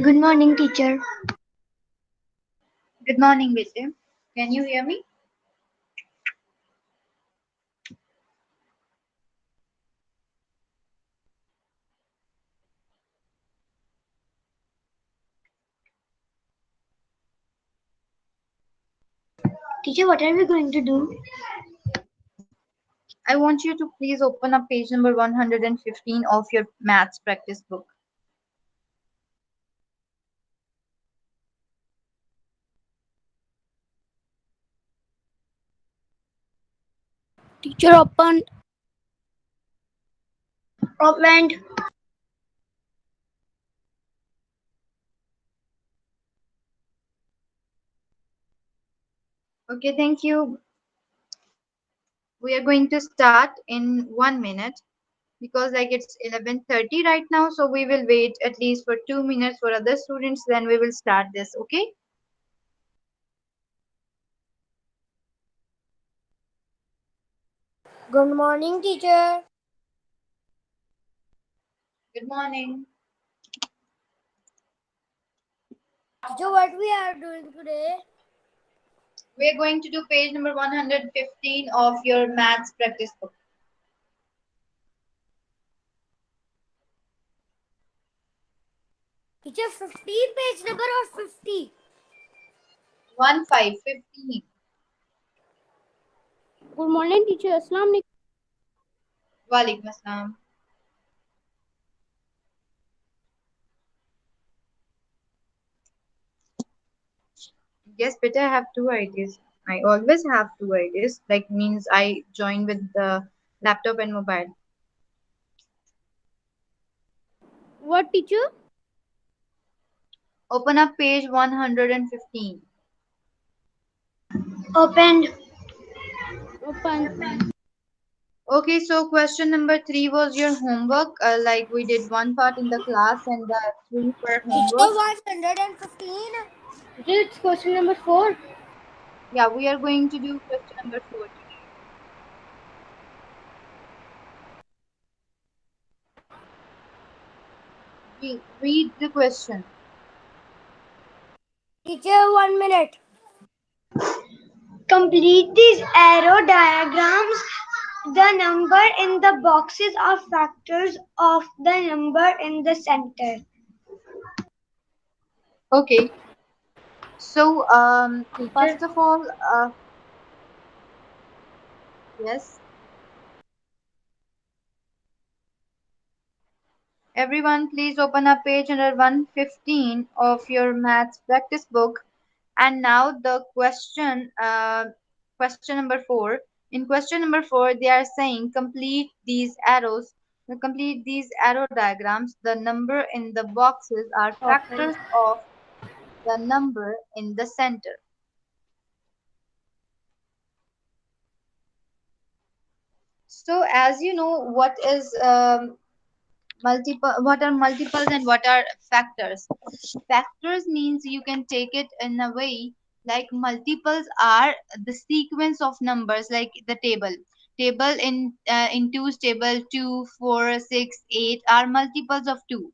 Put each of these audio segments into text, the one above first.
Good morning, teacher. Good morning, Vijay. Can you hear me? Teacher, what are we going to do? I want you to please open up page number 115 of your maths practice book. Teacher opened. Opened. Okay, thank you. We are going to start in 1 minute because like it's 11:30 right now, so we will wait at least for 2 minutes for other students, then we will start this, okay? Good morning, teacher. Good morning. Teacher, what we are doing today? We are going to do page number 115 of your maths practice book. Teacher, 15 page number or 50? 1515. Good morning, teacher. Aslam alaikum. Walaikum assalam. Yes, better. I have two IDs. I always have two IDs. Like means I join with the laptop and mobile. What, teacher? Open up page 115. Opened. Open. Okay, so question number three was your homework. Like we did one part in the class and the three for Teacher, homework. 115. Teacher, it's question number 4. Yeah, we are going to do question number four today. Read the question. Teacher, 1 minute. Complete these arrow diagrams. The number in the boxes are factors of the number in the center. Okay, so Teacher, first of all, yes, everyone, please open up page number 115 of your maths practice book. And now the question number four. In question number four, they are saying complete these arrows. To complete these arrow diagrams, the number in the boxes are open. factors of the number in the center. So as you know, what are multiples and what are factors? Factors means you can take it in a way like multiples are the sequence of numbers, like the table in two's table, 2, 4, 6, 8 are multiples of 2.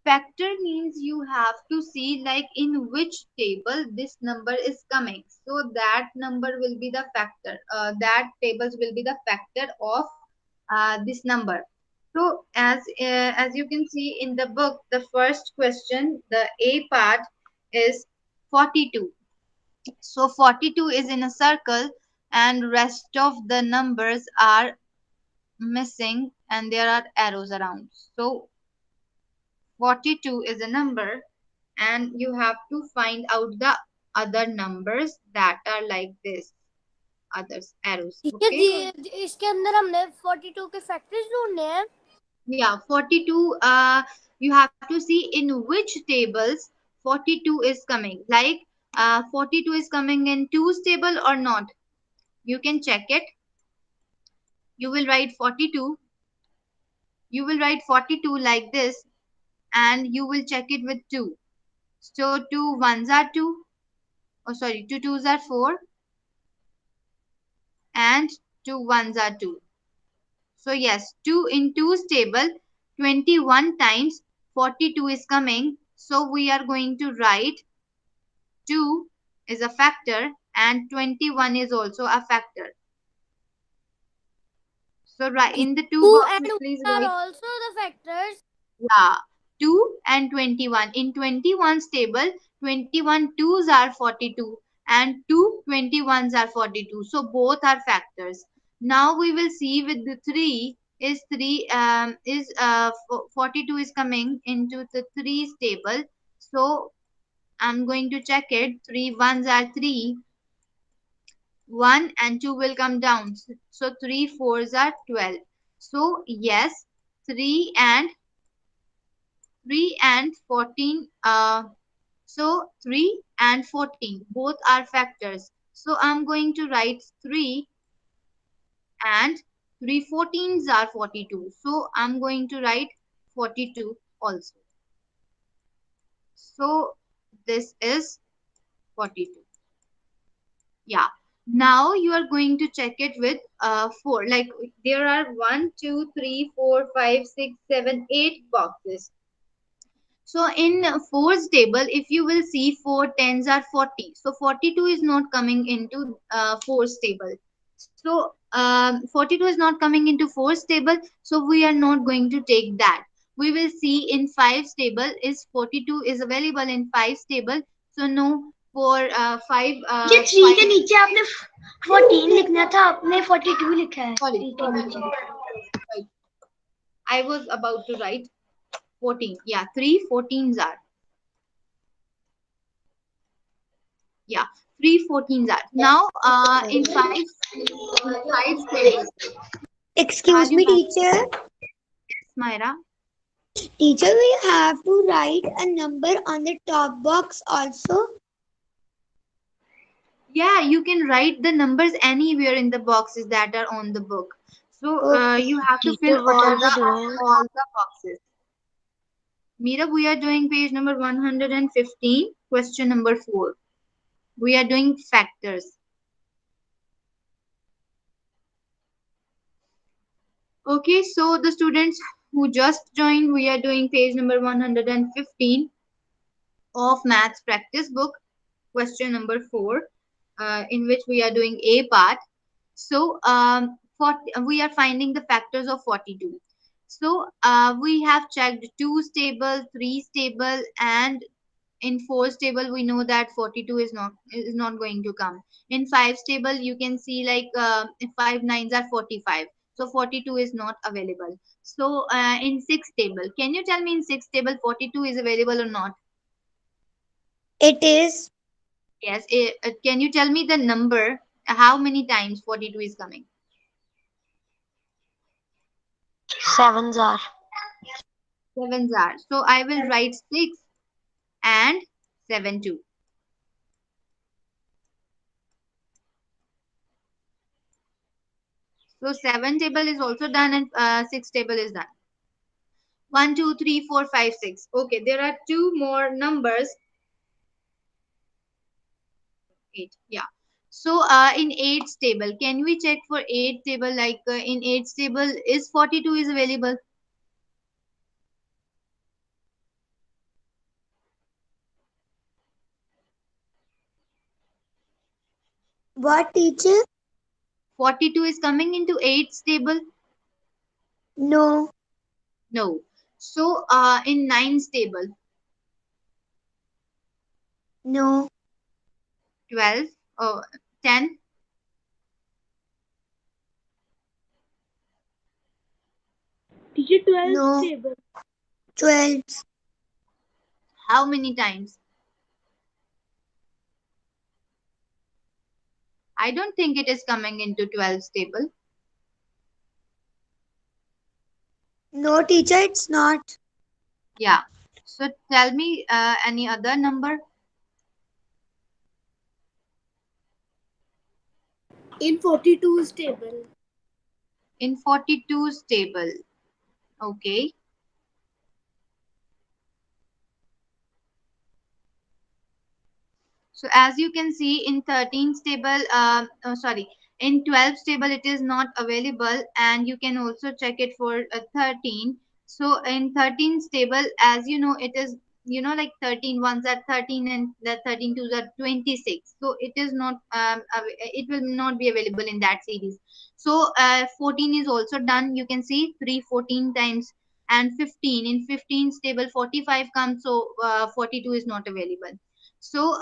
Factor means you have to see like in which table this number is coming, so that number will be the factor, that tables will be the factor of this number. So as you can see in the book, the first question, the A part is 42. So 42 is in a circle and rest of the numbers are missing and there are arrows around. So 42 is a number and you have to find out the other numbers that are like this, others arrows, teacher okay? जी इसके अंदर हमने 42 के factors ढूंढने हैं. Yeah, 42, you have to see in which tables 42 is coming. Like 42 is coming in 2's table or not. You can check it. You will write 42. You will write 42 like this and you will check it with 2. So 2 ones are 2. Oh, sorry, 2 twos are 4 and 2 ones are 2. So yes, 2 in 2's table, 21 times 42 is coming. So we are going to write 2 is a factor and 21 is also a factor. So right in the two 2 and boxes, 1 please are write, also the factors. yeah, 2 and 21. In 21's table, 21 twos are 42 and 2 21's are 42. So both are factors. Now we will see with the 3 is 42 is coming into the 3's table. So I'm going to check it. 3 ones are 3, 1 and 2 will come down. So 3 fours are 12. So yes, 3 and 3 and 14 so 3 and 14 both are factors. So I'm going to write 3 and 3 14s are 42. So I'm going to write 42 also. So this is 42. Yeah. Now you are going to check it with 4. Like there are 1, 2, 3, 4, 5, 6, 7, 8 boxes. So in fours table, if you will see 4 tens are 40. So 42 is not coming into fours table. So 42 is not coming into fours table. So we are not going to take that. We will see in fives table is 42 is available in fives table. So no, for ये three five. के नीचे आपने 14 लिखना था, आपने 42 लिखा है Sorry, 3 के sorry, नीचे. sorry. I was about to write 14. Yeah, 3 14s are. Yeah, 3 14s are. Now in five table. Excuse me, teacher. Myra. Teacher, we have to write a number on the top box also. Yeah, you can write the numbers anywhere in the boxes that are on the book. So you have to fill Teacher, what are we doing? all the boxes. Mira, we are doing page number 115, question number 4. We are doing factors. Okay, so the students who just joined, we are doing page number 115 of maths practice book, question number 4, in which we are doing A part. So we are finding the factors of 42. So we have checked 2 stable, 3 stable, and in 4 stable we know that 42 is not going to come. In 5 stable you can see like 5 nines are 45. So 42 is not available. So in 6 table, can you tell me in 6 table 42 is available or not? It is Yes. Can you tell me the number? How many times 42 is coming? 7s are. 7s are. So I will write 6 and 7 too. So 7 table is also done and 6 table is done. 1, 2, 3, 4, 5, 6. Okay, there are two more numbers. 8. Yeah. So in 8 table, can we check for 8 table? Like in 8 table, is 42 is available? what, teacher? 42 is coming into 8 table? No, No. So in 9 table, no, 12 or 10. Teacher, 12 no, stable. 12. How many times? I don't think it is coming into 12 table. No, teacher, it's not. Yeah. So tell me any other number. In 42 stable. In 42 table. Okay. So as you can see in 13 table, sorry, in 12 table it is not available, and you can also check it for 13. So in 13 table, as you know, it is like 13 ones are 13 and the 13 twos are 26, so it is not it will not be available in that series. So 14 is also done. You can see 3 14 times, and 15 in 15's table 45 comes, so 42 is not available. So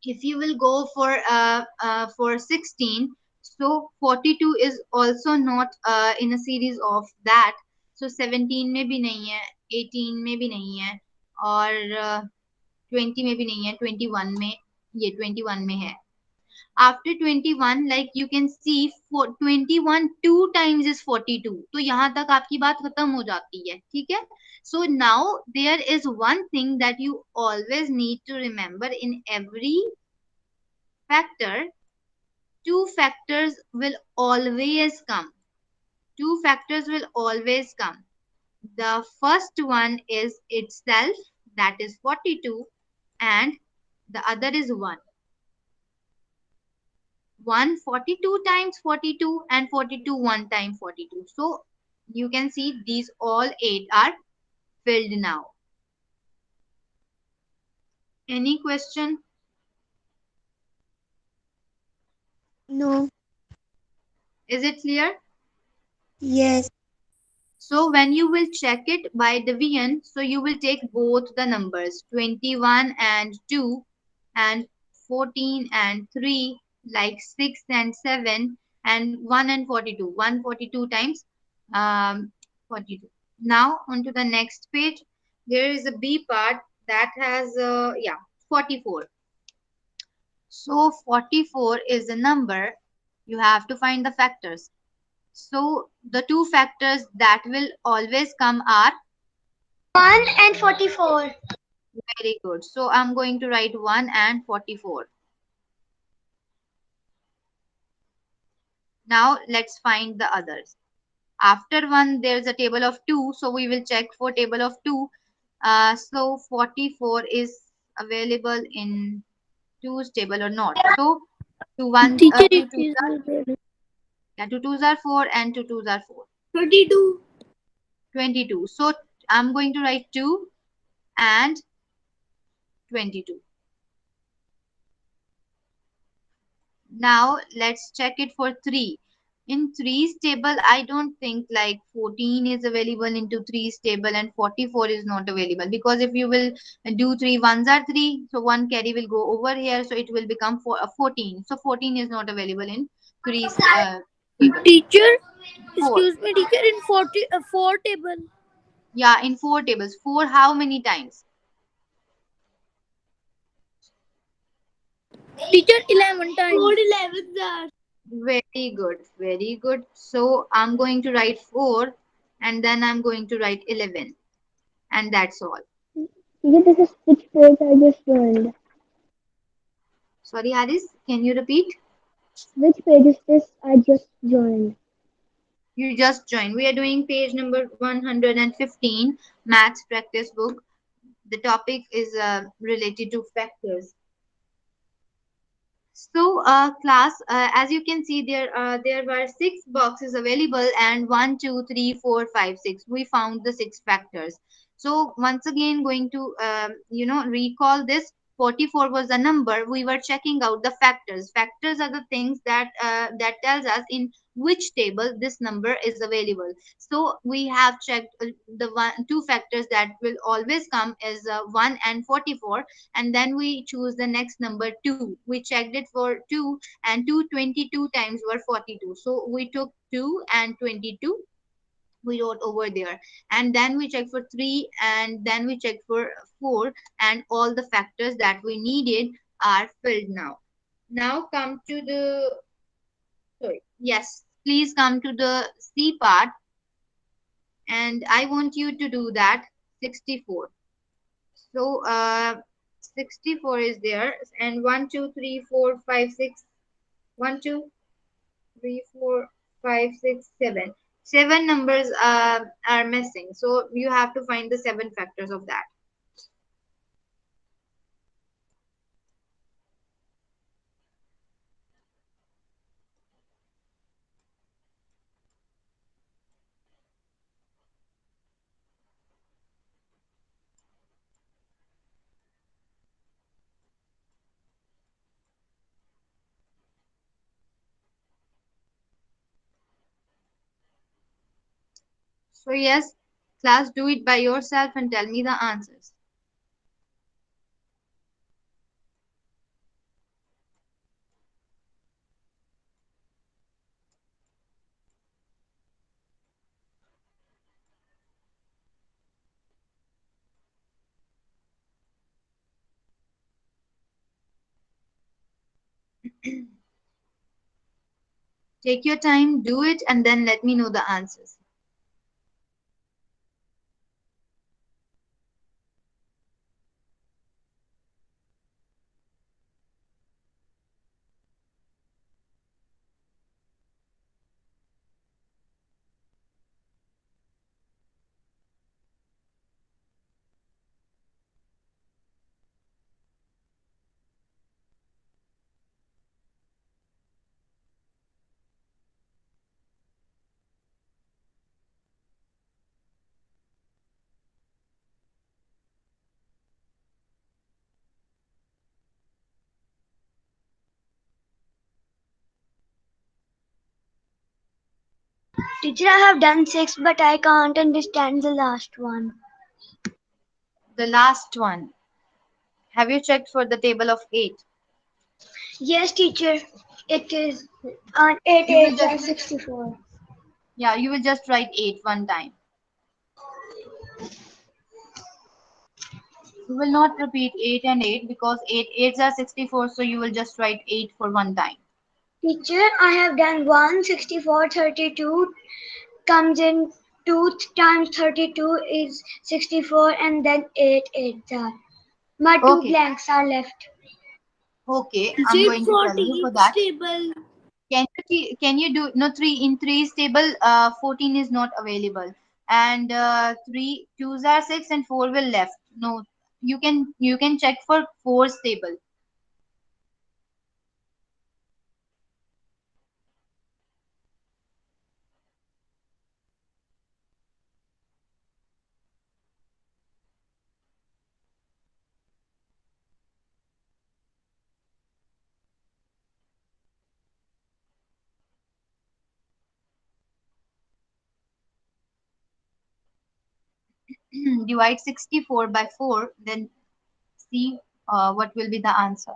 if you will go for 16, so 42 is also not in a series of that. So 17 में भी नहीं है, 18 में भी नहीं है, और 20 में भी नहीं है, 21 में, ये 21 में है. After 21, like you can see, for 21 two times is 42. तो यहाँ तक आपकी बात खत्म हो जाती है, ठीक है. So now there is one thing that you always need to remember: in every factor, two factors will always come. Two factors will always come. The first one is itself, that is 42, and the other is 1. 1 42 times 42, and 42 1 time 42. So you can see these all 8 are filled now. Any question? No. Is it clear? Yes. So when you will check it by division, so you will take both the numbers 21 and 2, and 14 and 3, like 6 and 7, and 1 and 42. 142 times 42. Now on to the next page. There is a B part that has 44. So 44 is a number. You have to find the factors. So the two factors that will always come are 1 and 44. very good. So I'm going to write 1 and 44. Now let's find the others. After 1, there's a table of 2. So we will check for table of 2. So 44 is available in 2's table or not. So 2 1 Teacher, 2 it 2s is are, yeah, 2 2s are 4, and 2 2s are 4. 32. 22. So I'm going to write 2 and 22. Now let's check it for 3. In 3's table, I don't think like 14 is available into 3's table and 44 is not available, because if you will do 3 ones are 3, so one carry will go over here, so it will become 14. So 14 is not available in 3's table. Teacher, 4. excuse me, teacher, in 4 table. Yeah, in 4 tables. 4 how many times? Teacher, 11 times. 4 11s are. Very good, very good. So I'm going to write 4, and then I'm going to write 11, and that's all. Teacher, this is which page I just joined. Sorry, Haris, can you repeat? Which page is this I just joined? You just joined. We are doing page number 115, maths practice book. The topic is related to factors. So, class, as you can see, there were 6 boxes available, and 1, 2, 3, 4, 5, 6. We found the 6 factors. So once again, going to recall this. 44 was the number. We were checking out the factors. Factors are the things that tells us in which table this number is available. So we have checked the two factors that will always come is 1 and 44, and then we choose the next number 2. We checked it for 2, and 222 times were 42. So we took 2 and 22, we wrote over there, and then we checked for 3, and then we checked for 4, and all the factors that we needed are filled now. Now come to the, sorry, yes, please come to the C part, and I want you to do that. 64. So 64 is there, and 1 2 3 4 5 6, 1 2 3 4 5 6 7. 7 numbers are missing, so you have to find the 7 factors of that. So yes, class, do it by yourself and tell me the answers. Take your time, do it, and then let me know the answers. Teacher, I have done 6, but I can't understand the last one. The last one. Have you checked for the table of 8? Yes, teacher, it is on 8 You will 8 just, are 64. yeah, you will just write 8 one time. You will not repeat 8 and 8 because 8 8s are 64, so you will just write 8 for one time. Teacher, I have done 1 64 32 comes in 2 times 32 is 64 and then 8 8 are. My two Okay, blanks are left. okay, I'm Teacher, going to tell you for 48 that. stable. Can you do no 3 in 3's table? 14 is not available, and 3 2s are 6 and 4 will left. No, you can check for 4's table. Divide 64 by 4, then see what will be the answer.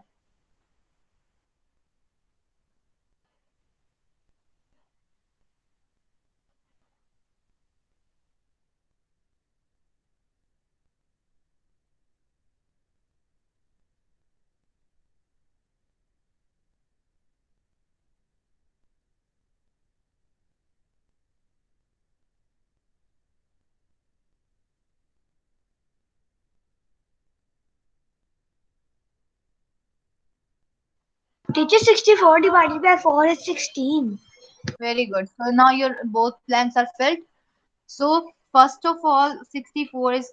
Teacher, 64 divided by 4 is 16. Very good. So now your both blanks are filled. So first of all, 64 is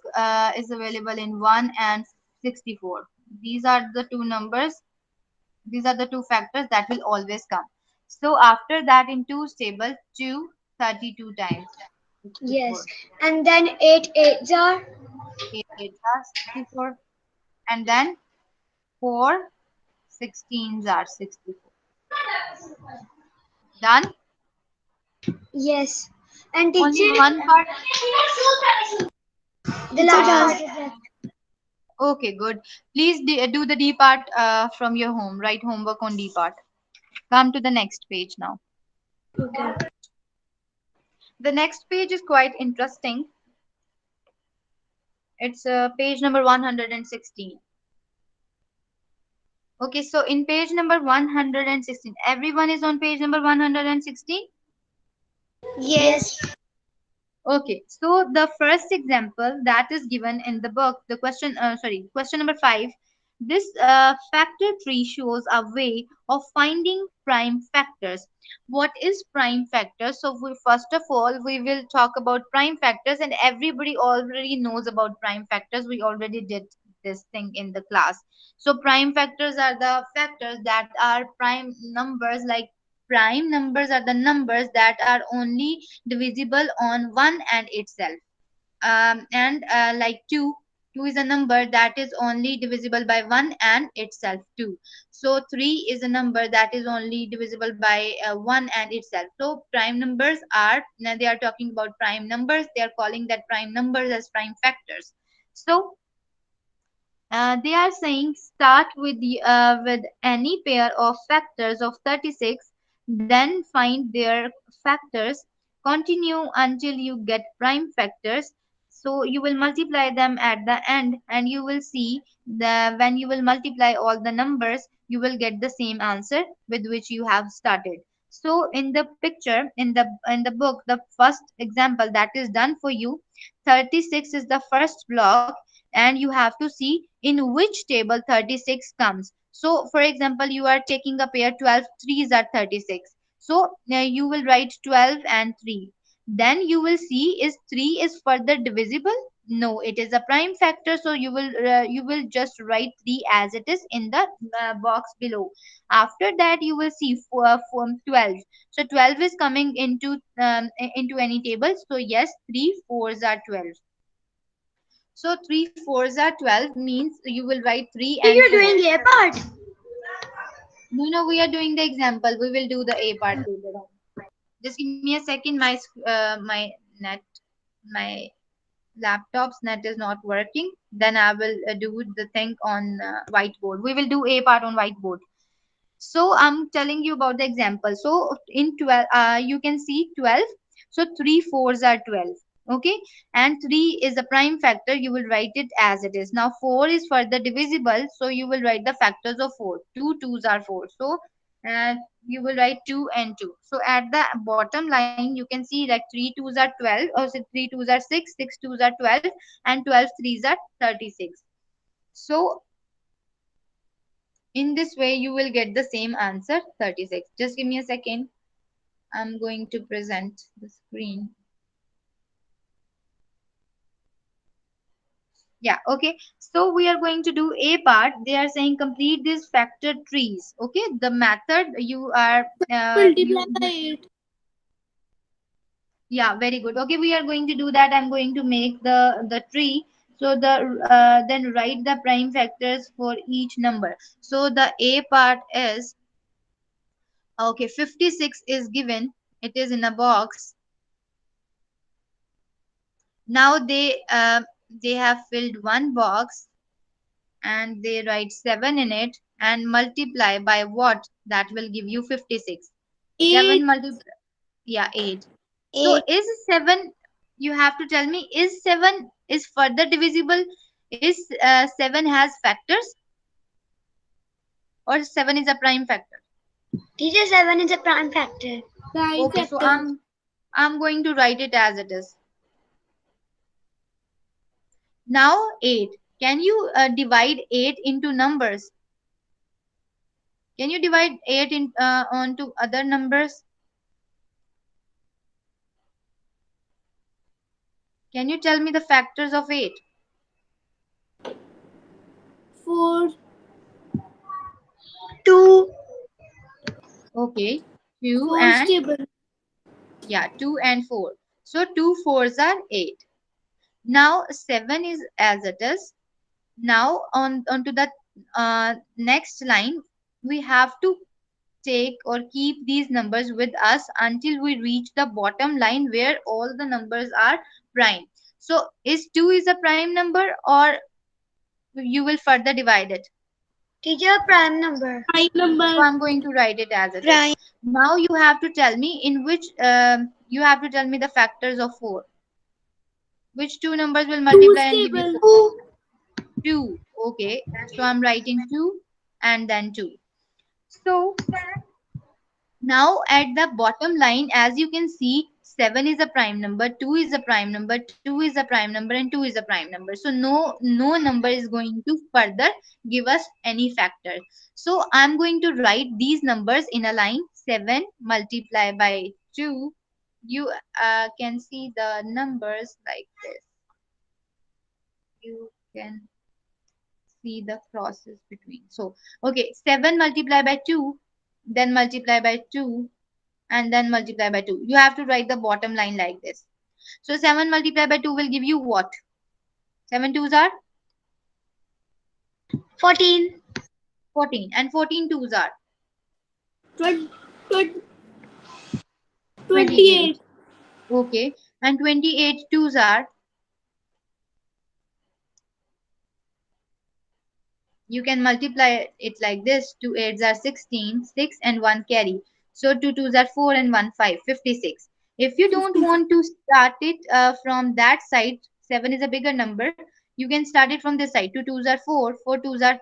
available in 1 and 64. These are the two numbers. These are the two factors that will always come. So after that, in 2's table, 2 32 times Yes. 64. And then 8 8 are. 8 8 are 64. And then 4 16s are 64. Done. Yes. And Only teacher, one part. the Teacher last Uh, done. part is left. okay, good. Please do the D part from your home. Write homework on D part. Come to the next page now. Okay. The next page is quite interesting. It's page number 116. Okay, so in page number 116, everyone is on page number 116. Yes. Okay, so the first example that is given in the book, the question, question number 5. This factor tree shows a way of finding prime factors. What is prime factors? So first of all, we will talk about prime factors, and everybody already knows about prime factors. We already did this thing in the class. So prime factors are the factors that are prime numbers, like prime numbers are the numbers that are only divisible on 1 and itself, and like 2, 2 is a number that is only divisible by 1 and itself 2. So 3 is a number that is only divisible by 1 and itself. So prime numbers are, now they are talking about prime numbers, they are calling that prime numbers as prime factors. So they are saying start with any pair of factors of 36, then find their factors, continue until you get prime factors. So you will multiply them at the end, and you will see the when you will multiply all the numbers, you will get the same answer with which you have started. So in the picture, in the book, the first example that is done for you, 36 is the first block, and you have to see in which table 36 comes. So for example, you are taking a pair 12 threes are 36. So you will write 12 and 3. Then you will see is 3 is further divisible. No, it is a prime factor, so you will just write 3 as it is in the box below. After that you will see 12. So 12 is coming into any table. So yes, 3 fours are 12. So 3 fours are 12 means you will write 3 and You're 4. doing A part. No, no, we are doing the example. We will do the A part later on. Just give me a second. My net, my laptop's net is not working. Then I will do the thing on whiteboard. We will do A part on whiteboard. So I'm telling you about the example. So in 12, you can see 12. So 3 fours are 12. Okay, and 3 is the prime factor. You will write it as it is. Now 4 is further divisible, so you will write the factors of 4. 2 twos are 4. So uh, you will write 2 and 2. So at the bottom line, you can see like 3 twos are 12, or so 3 twos are 6, 6 twos are 12, and 12 threes are 36. So in this way, you will get the same answer, 36. Just give me a second. I'm going to present the screen. Yeah, okay. So we are going to do A part. They are saying complete these factor trees. Okay, the method you are Multiply by 8. yeah, very good. Okay, we are going to do that. I'm going to make the tree. So then write the prime factors for each number. So the A part is, okay, 56 is given. It is in a box. Now they have filled one box, and they write 7 in it and multiply by what? That will give you 56. 7 8. multiply, yeah, 8. So 8. is 7, you have to tell me, is 7 is further divisible? Is 7 has factors, or 7 is a prime factor? Teacher, 7 is a prime factor. Prime Okay, so factor. I'm going to write it as it is. Now 8. Can you divide 8 into numbers? Can you divide 8 onto other numbers? Can you tell me the factors of 8? 4. 2. Okay, 2 4 and, stable. yeah, 2 and 4. So 2 fours are 8. Now 7 is as it is. Now onto the next line, we have to take or keep these numbers with us until we reach the bottom line where all the numbers are prime. So is 2 is a prime number, or you will further divide it? Teacher, prime number. Prime So number. I'm going to write it as it is. Prime. Now you have to tell me in which you have to tell me the factors of 4. Which two numbers will 2 multiply and give you stable. 4? 2. Okay, so I'm writing 2 and then 2. So now at the bottom line, as you can see, 7 is a prime number, 2 is a prime number, 2 is a prime number, and 2 is a prime number. So no number is going to further give us any factor. So I'm going to write these numbers in a line. 7 multiply by 2. You can see the numbers like this. You can see the crosses between. So okay, 7 multiply by 2, then multiply by 2, and then multiply by 2. You have to write the bottom line like this. So 7 multiplied by 2 will give you what? 7 twos are 14. 14. And 14 twos are 20, 28. 28. Okay. And 28 twos are, you can multiply it like this: 2 eights are 16, 6 and 1 carry. So 2 twos are 4 and 1 5, 56. If you don't 50. want to start it from that side, 7 is a bigger number, you can start it from this side. 2 twos are 4, 4 twos are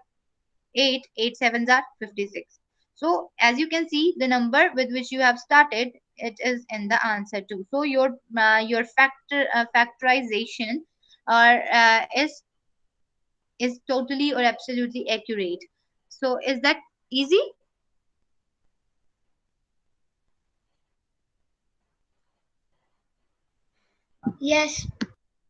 8, 8 sevens are 56. So as you can see, the number with which you have started, it is in the answer too. So your factorization is totally or absolutely accurate. So is that easy? Yes.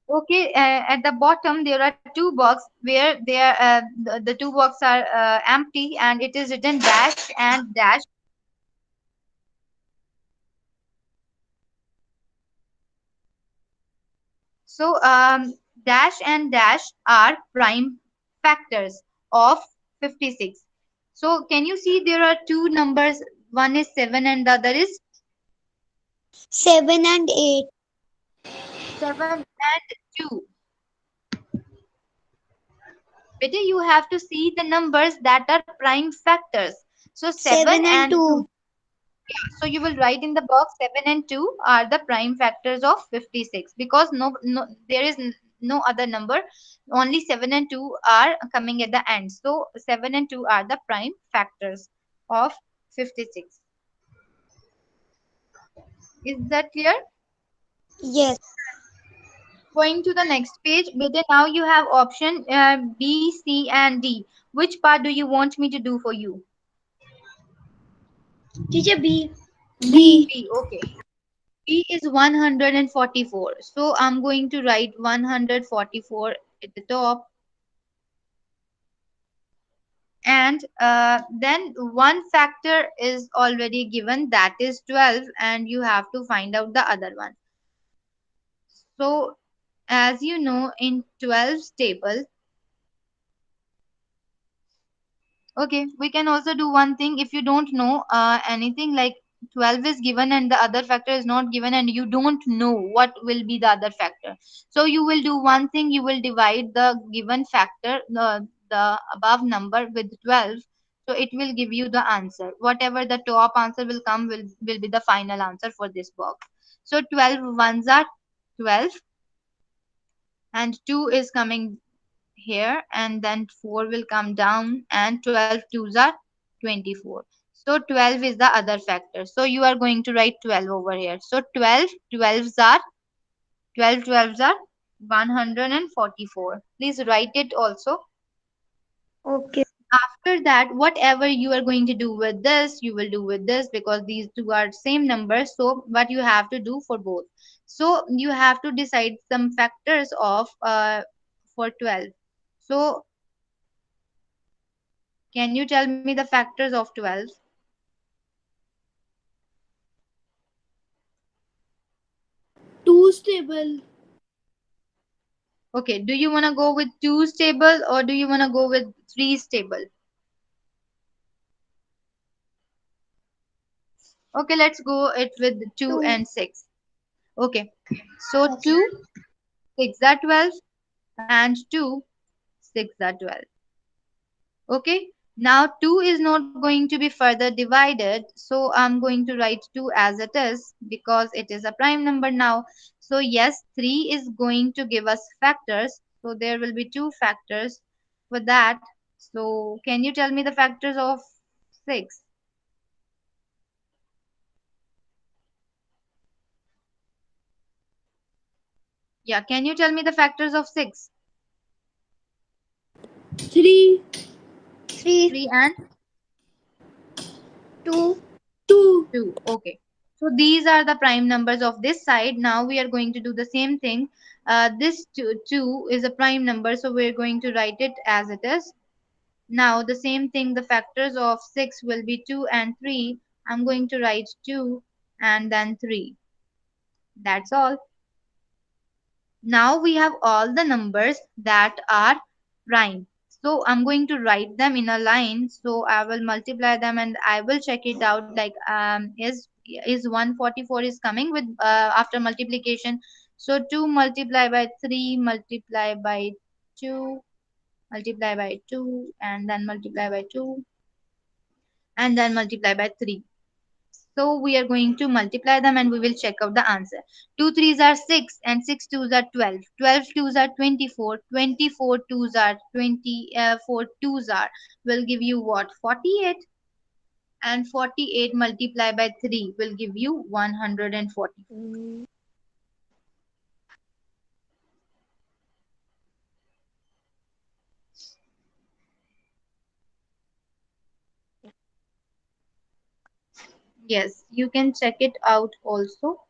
Okay, at the bottom there are two boxes where the two boxes are empty, and it is written dash and dash. So dash and dash are prime factors of 56. So can you see there are two numbers, one is 7 and the other is 7 and 8. 7 and 2. Better you have to see the numbers that are prime factors. So 7 7 and and 2. 2. So you will write in the box 7 and 2 are the prime factors of 56, because there is no other number. Only 7 and 2 are coming at the end. So 7 and 2 are the prime factors of 56. Is that clear? Yes. Going to the next page, better now you have option B, C and D. Which part do you want me to do for you? Teacher B. B. B, okay. B is 144. So I'm going to write 144 at the top. And then one factor is already given, that is 12, and you have to find out the other one. So as you know, in 12's table, okay, we can also do one thing. If you don't know anything, like 12 is given and the other factor is not given, and you don't know what will be the other factor, so you will do one thing: you will divide the given factor, the above number, with 12. So it will give you the answer. Whatever the top answer will come will be the final answer for this box. So 12 ones are 12, and 2 is coming here, and then 4 will come down, and 12 twos are 24. So 12 is the other factor, so you are going to write 12 over here. So 12 twelves are 144. Please write it also. Okay. After that, whatever you are going to do with this, you will do with this, because these two are same numbers. So what you have to do for both, so you have to decide some factors of for 12. So can you tell me the factors of 12? Two stable. Okay, do you want to go with 2 stable or do you want to go with 3 stable? Okay, let's go it with 2 2. and 6. Okay, so Okay. 2, 6 are 12, and 2, 6 are 12. Okay, now 2 is not going to be further divided, so I'm going to write 2 as it is because it is a prime number now. So yes, 3 is going to give us factors, so there will be two factors for that. So can you tell me the factors of 6? Yeah, can you tell me the factors of 6? 3. 3. 3 and 2. 2. 2. Okay. So these are the prime numbers of this side. Now we are going to do the same thing. This 2 is a prime number, so we're going to write it as it is. Now the same thing, the factors of 6 will be 2 and 3. I'm going to write 2 and then 3. That's all. Now we have all the numbers that are prime. So I'm going to write them in a line. So I will multiply them and I will check it out, like is 144 is coming with after multiplication. So 2 multiply by 3 multiply by 2 multiply by 2 and then multiply by 2 and then multiply by 3. So we are going to multiply them and we will check out the answer. 2 threes are 6 and 6 twos are 12. 12 twos are 24. 24 twos are 20. 4 twos are will give you what? 48. And 48 multiplied by 3 will give you 144. Yes, you can check it out also.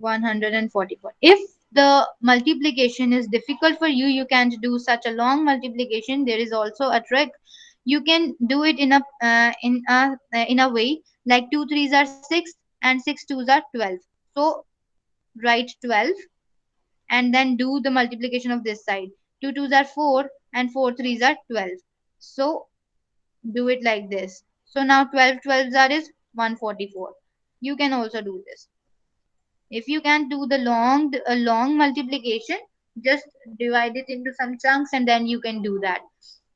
144. If the multiplication is difficult for you, you can't do such a long multiplication. There is also a trick. You can do it in a way like 2 threes are 6 and 6 twos are 12. So write 12 and then do the multiplication of this side. 2 twos are 4 and 4 threes are 12. So do it like this. So now 12 twelves are is 144. You can also do this. If you can do the long multiplication, just divide it into some chunks and then you can do that.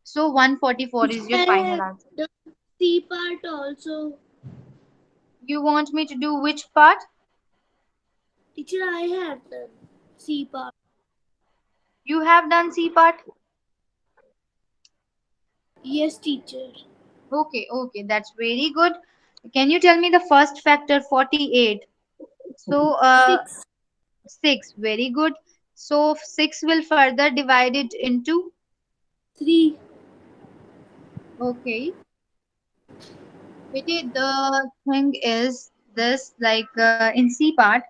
So 144 Teacher, is your I final have answer. the C part also. You want me to do which part? Teacher, I have the C part. You have done C part? Yes, teacher. Okay, okay, that's very good. Can you tell me the first factor 48? So 6, 6, very good. So 6 will further divide it into, 3. okay. Pity the thing is this, like in C part,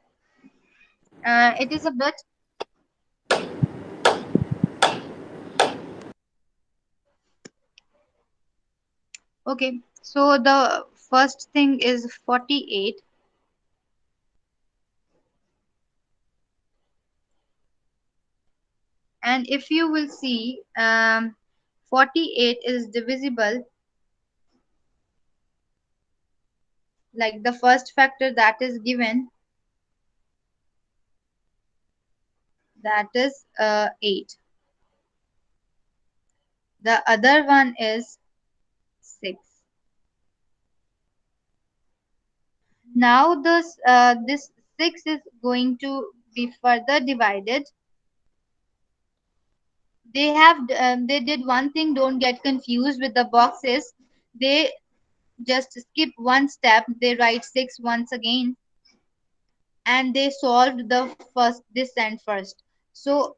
it is a bit. Okay, so the first thing is 48, and if you will see, 48 is divisible, like the first factor that is given, that is 8. The other one is 6. Now this 6 is going to be further divided. They did one thing, don't get confused with the boxes. They just skip one step, they write 6 once again, and they solved the first descent first. So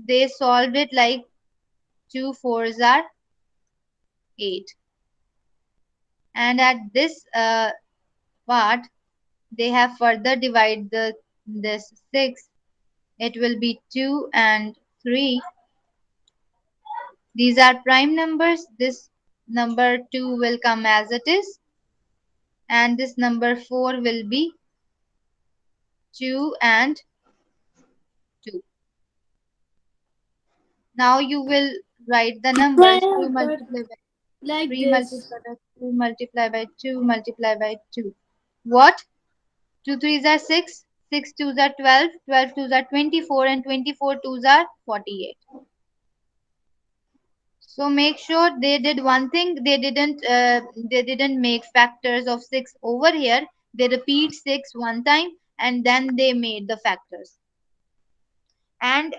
they solved it like 2 fours are 8, and at this part they have further divided this 6. It will be 2 and 3. These are prime numbers. This number 2 will come as it is, and this number 4 will be 2 and 2. Now you will write the Teacher, I numbers. 2 have done multiplied by like 3 this. multiplied by 2 multiplied by 2 multiplied by 2. What? 2 threes are 6, 6 twos are 12, 12 twos are 24, and 24 twos are 48. So make sure they did one thing. They didn't make factors of 6 over here. They repeat 6 one time and then they made the factors. And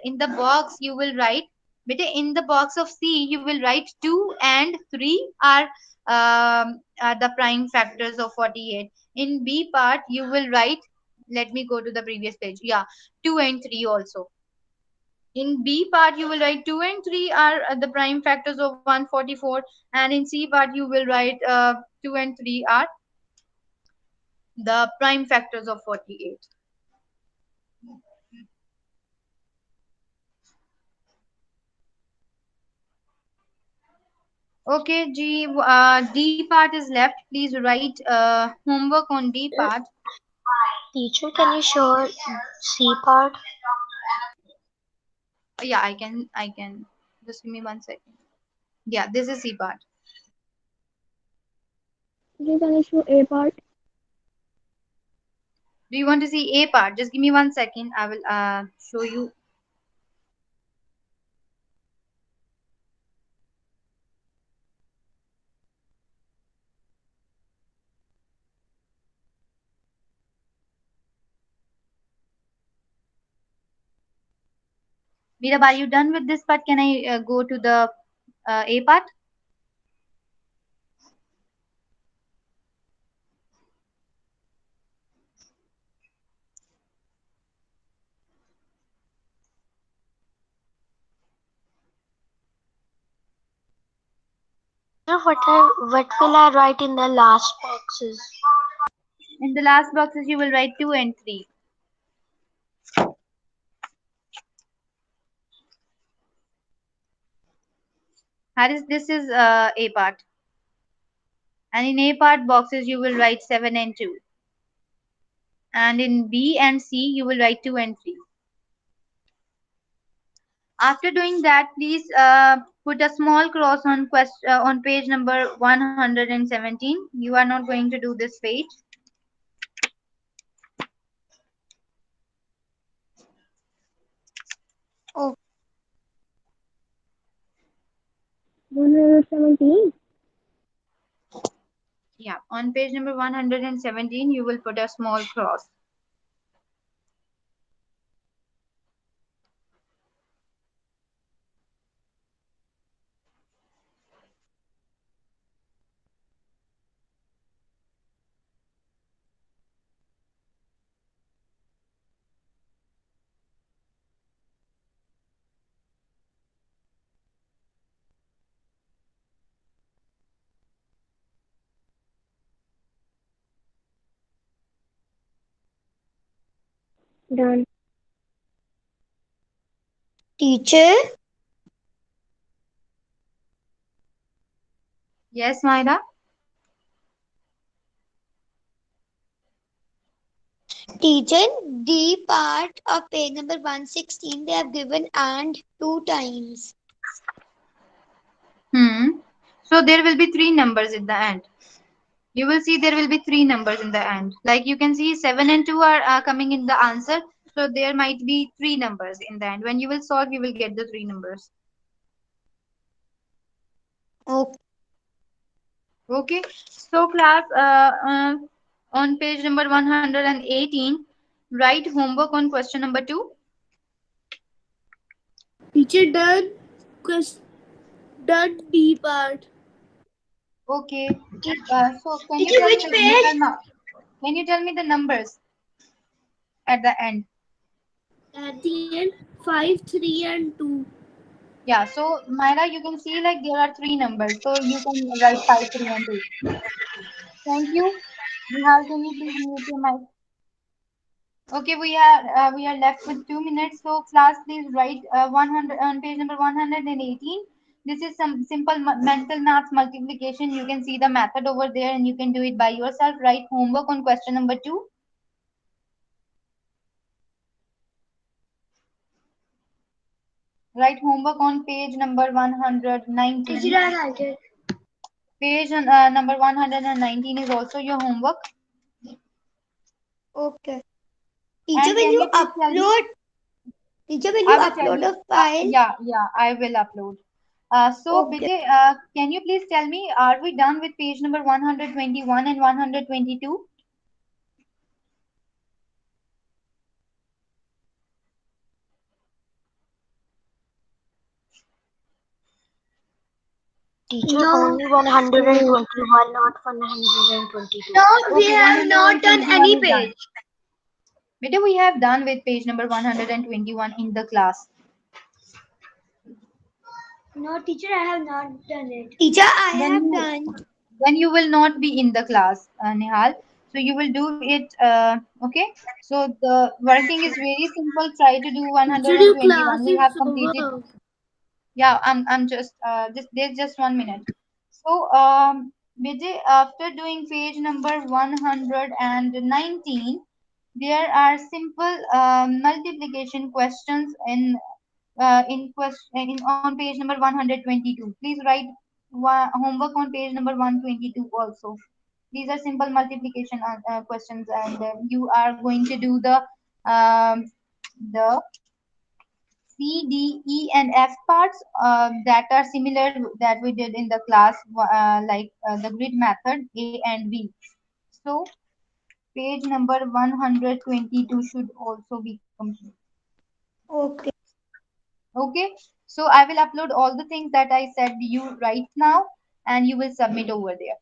in the box you will write, but in the box of C you will write 2 and 3 are the prime factors of 48. In B part you will write, let me go to the previous page, yeah, 2 and 3 also. In B part you will write 2 and 3 are the prime factors of 144, and in C part you will write 2 and 3 are the prime factors of 48. Okay, D part is left. Please write homework on D part. Teacher, can you show C part? Yeah, I can Just give me 1 second. Yeah, this is C part. Teacher, can you show A part? Do you want to see A part? Just give me 1 second. I will show you. Meera, are you done with this part? Can I go to the A part? Teacher, what will I write in the last boxes? In the last boxes, you will write 2 and 3. Harris, this is A part. And in A part boxes, you will write 7 and 2. And in B and C, you will write 2 and 3. After doing that, please put a small cross on on page number 117. You are not going to do this page. Oh, 117. Yeah, on page number 117, you will put a small cross. Done. teacher, Yes, Myra? teacher, D part of page number 116, they have given and 2 times. So there will be 3 numbers at the end. You will see there will be 3 numbers in the end. Like you can see 7 and 2 are coming in the answer. So there might be 3 numbers in the end. When you will solve, you will get the 3 numbers. Okay. Okay. So class, on page number 118, write homework on question number 2. Teacher, done. Done D part. Okay. So can you Teacher, tell me which page? can you tell me the numbers at the end? At the end, 5, 3, and 2. Yeah. So Myra, you can see like there are 3 numbers. So you can write 5, 3, and 2. Thank you. Nihal, can you please mute your mic? Okay, we are left with 2 minutes. So class, please write 100 on page number 118. This is some simple mental maths multiplication. You can see the method over there, and you can do it by yourself. Write homework on question number 2. Write homework on page number Teacher, 119. I write it. Page number 119 is also your homework. Okay. Teacher, And will can you you please tell me? upload? Teacher, will you I will tell upload you. a file? Yeah, I will upload. So, Okay. Bijay, can you please tell me, are we done with page number 121 and 122? Teacher, No, only 121, not 122. no, we Okay, have not done 121 any is done. page. Bijay, we have done with page number 121 in the class. No, teacher, I have not done it. Teacher, I Then have you, done. then you will not be in the class, Nihal. So you will do it, okay? So the working is very simple. Try to do Teacher, your 121. class We have is completed. over. Yeah, I'm just there's just 1 minute. So Vijay, after doing page number 119, there are simple multiplication questions in on page number 122. Please write homework on page number 122 also. These are simple multiplication questions, and you are going to do the C, D, E, and F parts that are similar that we did in the class, like the grid method A and B. So page number 122 should also be complete. Okay. Okay, so I will upload all the things that I said you right now, and you will submit over there.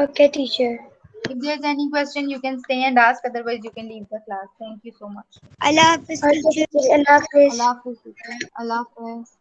Okay, teacher. If there's any question, you can stay and ask. Otherwise, you can leave the class. Thank you so much. Allah Hafiz, Okay, teacher. teacher. Allah Hafiz. Allah Hafiz. Allah Hafiz.